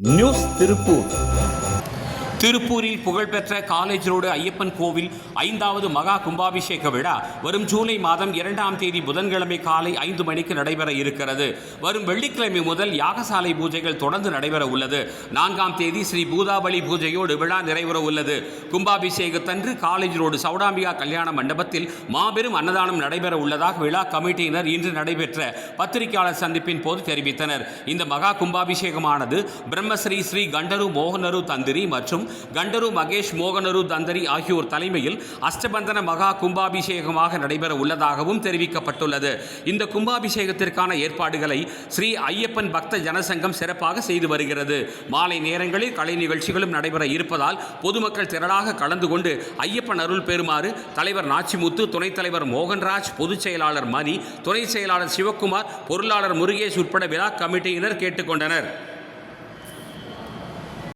News Tiruppur. திருப்பூரில் புகழ்பெற்ற college road Ayyappan கோவில் 5வது மகா கும்பாபிஷேக விழா வரும் ஜூலை மாதம் 2ஆம் தேதி புதன்கிழமை காலை 5 மணிக்கு நடைபெற இருக்கிறது. வரும் வெள்ளிக்கிழமை முதல் யாகசாலை பூஜைகள் தொடர்ந்து நடைபெற உள்ளது. 4ஆம் தேதி ஸ்ரீ பூதாபலி பூஜையோடு விழா நிறைவேற உள்ளது. கும்பாபிஷேகத்தன்று காலேஜ் ரோடு சௌடாம்பிகா கல்யாண மண்டபத்தில் மாபெரும் அன்னதானம் நடைபெற உள்ளதாக விழா கமிட்டியினர் இன்று நடைபெற்ற பத்திரிகையாளர் சந்திப்பின் போது தெரிவித்தனர். இந்த மகா கும்பாபிஷேகமானது பிரம்மஸ்ரீ ஸ்ரீ கண்டரு மோகனரு தந்திரி மற்றும் கண்டரு மகேஷ் மோகனரு தந்தரி ஆகியோர் தலைமையில் அஷ்டபந்தன மகா கும்பாபிஷேகமாக நடைபெற உள்ளதாகவும் தெரிவிக்கப்பட்டுள்ளது. இந்த கும்பாபிஷேகத்திற்கான ஏற்பாடுகளை ஸ்ரீ ஐயப்பன் பக்த ஜனசங்கம் சிறப்பாக செய்து வருகிறது. மாலை நேரங்களில் கலை நிகழ்ச்சிகளும் நடைபெற இருப்பதால் பொதுமக்கள் திரளாக கலந்து கொண்டு ஐயப்பன் அருள் பெறுமாறு தலைவர் நாச்சிமுத்து, துணைத் தலைவர் மோகன்ராஜ், பொதுச் செயலாளர் மணி, துணை செயலாளர் சிவக்குமார், பொருளாளர் முருகேஷ் உட்பட விழா கமிட்டியினர் கேட்டுக்கொண்டனர்.